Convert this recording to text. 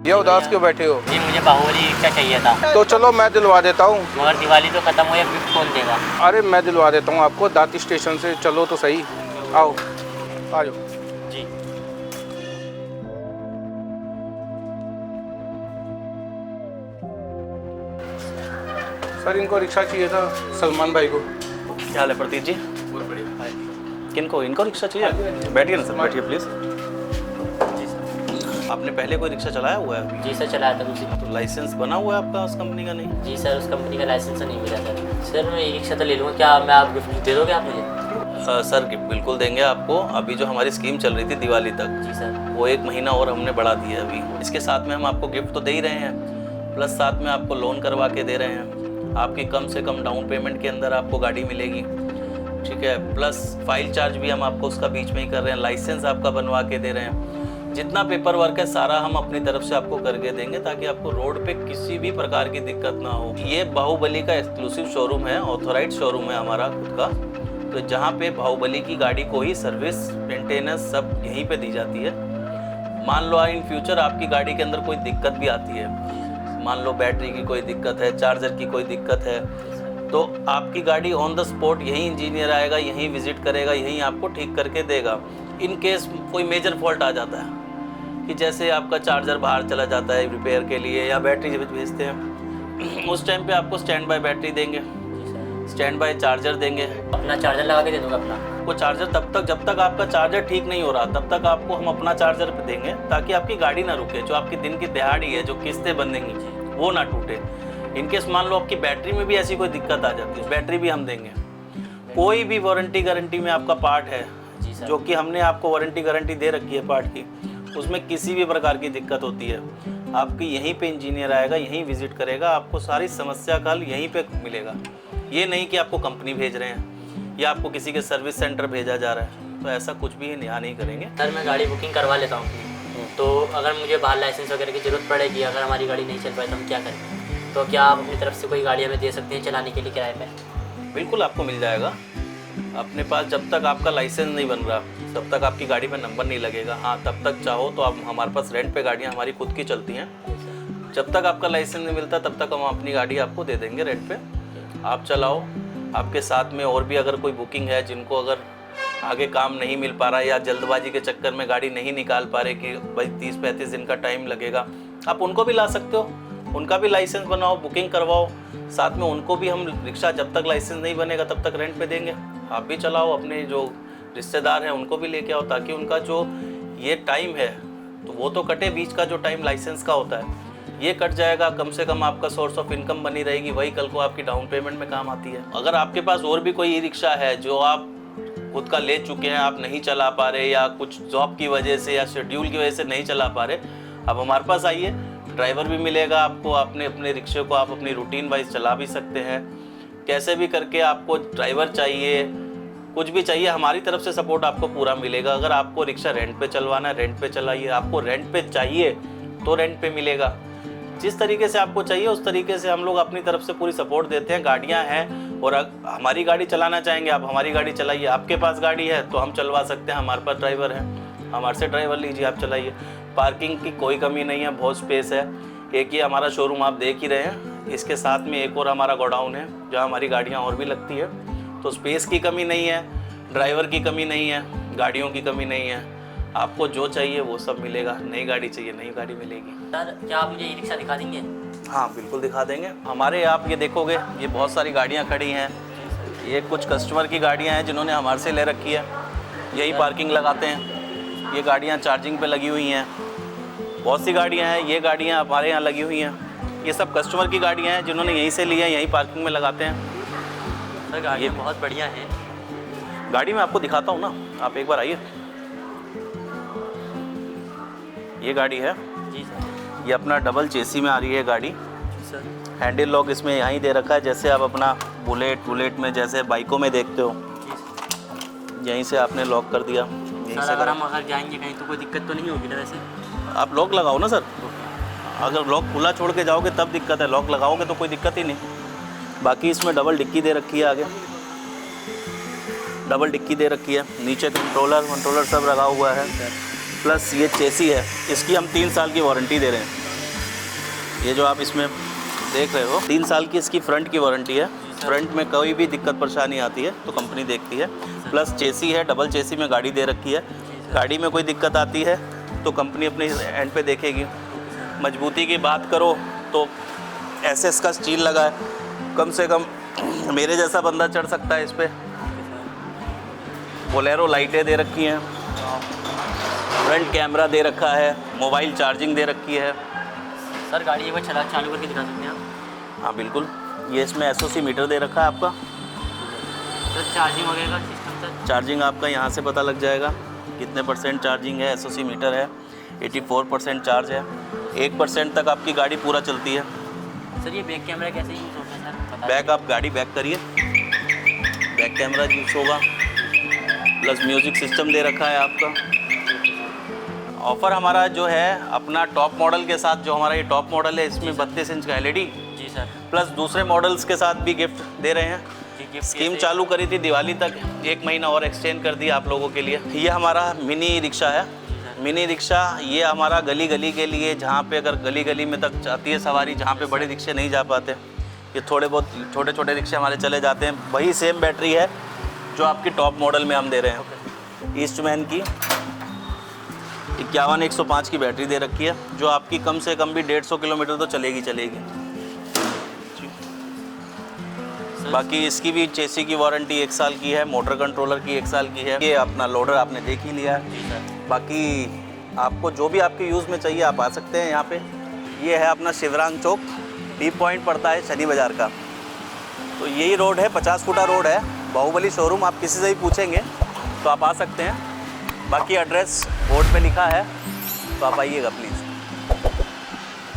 ये उदास क्यों बैठे हो? जी मुझे बाहुबली रिक्शा चाहिए था। तो चलो मैं दिलवा देता हूँ। मगर दिवाली तो खत्म हो या गिफ्ट कौन देगा? अरे मैं दिलवा देता हूँ आपको, दाती स्टेशन से चलो तो सही। आओ आ जाओ। जी सर इनको रिक्शा चाहिए था, सलमान भाई को। क्या हाल है प्रतीक जी? बहुत बढ़िया। किनको इनको रिक्शा चाहिए? बैठिए ना सर, बैठिए प्लीज़। आपने पहले कोई रिक्शा चलाया हुआ है? जी सर चलाया था दूसरी। तो लाइसेंस बना हुआ है आपका उस कंपनी का? नहीं। जी सर उस कंपनी का लाइसेंस नहीं मिला सर मैं ये रिक्शा तो ले लूँगा, क्या मैं आप गिफ्ट दे दोगे आप मुझे? सर बिल्कुल देंगे आपको। अभी जो हमारी स्कीम चल रही थी दिवाली तक, जी सर वो 1 महीना और हमने बढ़ा दिया अभी। इसके साथ में हम आपको गिफ्ट तो दे ही रहे हैं, प्लस साथ में आपको लोन करवा के दे रहे हैं। आपकी कम से कम डाउन पेमेंट के अंदर आपको गाड़ी मिलेगी, ठीक है। प्लस फाइल चार्ज भी हम आपको उसका बीच में ही कर रहे हैं, लाइसेंस आपका बनवा के दे रहे हैं। जितना पेपर वर्क है सारा हम अपनी तरफ से आपको करके देंगे, ताकि आपको रोड पे किसी भी प्रकार की दिक्कत ना हो। ये बाहुबली का एक्सक्लूसिव शोरूम है, ऑथोराइज शोरूम है हमारा खुद का। तो जहाँ पे बाहुबली की गाड़ी को ही सर्विस मेंटेनेंस सब यहीं पे दी जाती है। मान लो इन फ्यूचर आपकी गाड़ी के अंदर कोई दिक्कत भी आती है, मान लो बैटरी की कोई दिक्कत है, चार्जर की कोई दिक्कत है, तो आपकी गाड़ी ऑन द स्पॉट यहीं इंजीनियर आएगा, यहीं विजिट करेगा, यहीं आपको ठीक करके देगा। इन केस कोई मेजर फॉल्ट आ जाता है कि जैसे आपका चार्जर बाहर चला जाता है रिपेयर के लिए या बैटरी जब भेजते हैं, उस टाइम पे आपको स्टैंड बाय बैटरी देंगे, स्टैंड बाय चार्जर देंगे। अपना चार्जर लगा के दे दूँगा अपना? वो चार्जर तब तक, जब तक आपका चार्जर ठीक नहीं हो रहा तब तक आपको हम अपना चार्जर देंगे, ताकि आपकी गाड़ी ना रुके। जो आपकी दिन की दिहाड़ी है, जो किस्तें बनेंगी, वो ना टूटे। इनकेस मान लो आपकी बैटरी में भी ऐसी कोई दिक्कत आ जाती है, बैटरी भी हम देंगे। कोई भी वारंटी गारंटी में आपका पार्ट है जो कि हमने आपको वारंटी गारंटी दे रखी है पार्ट की, उसमें किसी भी प्रकार की दिक्कत होती है, आपकी यहीं पे इंजीनियर आएगा, यहीं विजिट करेगा, आपको सारी समस्या का हल यहीं पे मिलेगा। ये नहीं कि आपको कंपनी भेज रहे हैं या आपको किसी के सर्विस सेंटर भेजा जा रहा है, तो ऐसा कुछ भी यहाँ नहीं करेंगे। सर मैं गाड़ी बुकिंग करवा लेता हूँ, तो अगर मुझे बाहर लाइसेंस वगैरह की ज़रूरत पड़ेगी, अगर हमारी गाड़ी नहीं चल पाए तो हम क्या करें? तो क्या आप अपनी तरफ से कोई गाड़ी हमें दे सकते हैं चलाने के लिए किराए पे? बिल्कुल आपको मिल जाएगा। अपने पास जब तक आपका लाइसेंस नहीं बन रहा, तब तक आपकी गाड़ी में नंबर नहीं लगेगा। हाँ, तब तक चाहो तो आप, हमारे पास रेंट पे गाड़ियाँ हमारी खुद की चलती हैं। जब तक आपका लाइसेंस नहीं मिलता तब तक हम अपनी गाड़ी आपको दे देंगे रेंट पे, आप चलाओ। आपके साथ में और भी अगर कोई बुकिंग है, जिनको अगर आगे काम नहीं मिल पा रहा है या जल्दबाजी के चक्कर में गाड़ी नहीं निकाल पा रहे कि भाई 30-35 दिन का टाइम लगेगा, आप उनको भी ला सकते हो। उनका भी लाइसेंस बनाओ, बुकिंग करवाओ, साथ में उनको भी हम रिक्शा जब तक लाइसेंस नहीं बनेगा तब तक रेंट पे देंगे। आप भी चलाओ, अपने जो रिश्तेदार हैं उनको भी लेके आओ, ताकि उनका जो ये टाइम है तो वो तो कटे, बीच का जो टाइम लाइसेंस का होता है ये कट जाएगा। कम से कम आपका सोर्स ऑफ इनकम बनी रहेगी, वही कल को आपकी डाउन पेमेंट में काम आती है। अगर आपके पास और भी कोई ई रिक्शा है जो आप खुद का ले चुके हैं, आप नहीं चला पा रहे या कुछ जॉब की वजह से या शेड्यूल की वजह से नहीं चला पा रहे, आप हमारे पास आइए, ड्राइवर भी मिलेगा आपको। आपने अपने रिक्शे को आप अपनी रूटीन वाइज चला भी सकते हैं। कैसे भी करके आपको ड्राइवर चाहिए, कुछ भी चाहिए, हमारी तरफ से सपोर्ट आपको पूरा मिलेगा। अगर आपको रिक्शा रेंट पे चलवाना है, रेंट पे चलाइए। आपको रेंट पे चाहिए तो रेंट पे मिलेगा। जिस तरीके से आपको चाहिए उस तरीके से हम लोग अपनी तरफ से पूरी सपोर्ट देते हैं। गाड़ियां हैं और हमारी गाड़ी चलाना चाहेंगे आप, हमारी गाड़ी चलाइए। आपके पास गाड़ी है तो हम चलवा सकते हैं, हमारे पास ड्राइवर है, हमारे से ड्राइवर लीजिए, आप चलाइए। पार्किंग की कोई कमी नहीं है, बहुत स्पेस है। एक ही हमारा शोरूम आप देख ही रहे हैं, इसके साथ में एक और हमारा गोडाउन है जहाँ हमारी गाड़ियाँ और भी लगती है। तो स्पेस की कमी नहीं है, ड्राइवर की कमी नहीं है, गाड़ियों की कमी नहीं है। आपको जो चाहिए वो सब मिलेगा। नई गाड़ी चाहिए, नई गाड़ी मिलेगी। सर क्या आप मुझे ई रिक्शा दिखा देंगे? हाँ बिल्कुल दिखा देंगे। हमारे आप ये देखोगे, ये बहुत सारी गाड़ियाँ खड़ी हैं। ये कुछ कस्टमर की गाड़ियाँ हैं जिन्होंने हमारे से ले रखी है, यही पार्किंग लगाते हैं। ये गाड़ियाँ चार्जिंग पे लगी हुई हैं, बहुत सी गाड़ियाँ हैं। ये गाड़ियाँ हमारे यहाँ लगी हुई हैं। ये सब कस्टमर की गाड़ियाँ हैं जिन्होंने यहीं से ली हैं, यहीं पार्किंग में लगाते हैं। सर गाड़ी बहुत बढ़िया है। गाड़ी मैं आपको दिखाता हूँ ना, आप एक बार आइए। ये गाड़ी है जी सर। ये अपना डबल चेसी में आ रही है गाड़ी। सर हैंडल लॉक इसमें यहीं दे रखा है, जैसे आप अपना बुलेट में जैसे बाइकों में देखते हो, यहीं से आपने लॉक कर दिया। सर अगर हम जाएंगे कहीं तो कोई दिक्कत तो नहीं होगी ना? वैसे आप लॉक लगाओ ना सर, अगर लॉक खुला छोड़ के जाओगे तब दिक्कत है, लॉक लगाओगे तो कोई दिक्कत ही नहीं। बाकी इसमें डबल डिक्की दे रखी है, आगे डबल डिक्की दे रखी है, नीचे कंट्रोलर सब लगा हुआ है। प्लस ये चेसी है, इसकी हम 3 साल की वारंटी दे रहे हैं। ये जो आप इसमें देख रहे हो 3 साल की इसकी फ्रंट की वारंटी है। फ्रंट में कोई भी दिक्कत परेशानी आती है तो कंपनी देखती है। प्लस चेसी है, डबल चेसी में गाड़ी दे रखी है। गाड़ी में कोई दिक्कत आती है तो कंपनी अपने एंड पे देखेगी। मजबूती की बात करो तो एसएस का स्टील लगा है, कम से कम मेरे जैसा बंदा चढ़ सकता है इस पर। बोलेरो लाइटें दे रखी हैं, फ्रंट कैमरा दे रखा है, मोबाइल चार्जिंग दे रखी है। सर गाड़ी एक बार चालू करके दिखा सकते हैं आप? हाँ बिल्कुल, ये इसमें एसओसी मीटर दे रखा है आपका। सर चार्जिंग वगैरह का सिस्टम सर? चार्जिंग आपका यहाँ से पता लग जाएगा कितने % चार्जिंग है। एसओसी मीटर है, 84% चार्ज है, 1% तक आपकी गाड़ी पूरा चलती है। सर ये बैक कैमरा कैसे यूज़ होता है सर, बता बैक आप गाड़ी बैक करिए, बैक कैमरा यूज होगा। प्लस म्यूज़िक सिस्टम दे रखा है आपका। ऑफ़र हमारा जो है अपना टॉप मॉडल के साथ, जो हमारा ये टॉप मॉडल है इसमें 32 इंच का LED जी सर। प्लस दूसरे मॉडल्स के साथ भी गिफ्ट दे रहे हैं। जी गिफ्ट स्कीम चालू करी थी दिवाली तक, 1 महीना और एक्सटेंड कर दिया आप लोगों के लिए। ये हमारा मिनी रिक्शा है। मिनी रिक्शा ये हमारा गली गली के लिए, जहाँ पे अगर गली गली में तक जाती है सवारी, जहाँ पे बड़े रिक्शे नहीं जा पाते, ये थोड़े बहुत छोटे छोटे रिक्शे हमारे चले जाते हैं। वही सेम बैटरी है जो आपकी टॉप मॉडल में हम दे रहे हैं। ईस्टमैन की 51-105 की बैटरी दे रखी है, जो आपकी कम से कम भी 150 किलोमीटर तो चलेगी। बाकी इसकी भी चेसी की वारंटी 1 साल की है, मोटर कंट्रोलर की 1 साल की है। ये अपना लोडर आपने देख ही लिया है। बाकी आपको जो भी आपके यूज़ में चाहिए आप आ सकते हैं यहाँ पे। ये है अपना शिवरांग चौक, टी पॉइंट पड़ता है शनि बाज़ार का। तो यही रोड है, 50 फुटा रोड है, बाहुबली शोरूम। आप किसी से भी पूछेंगे तो आप आ सकते हैं। बाकी एड्रेस बोर्ड पे लिखा है, तो आप आइएगा प्लीज़।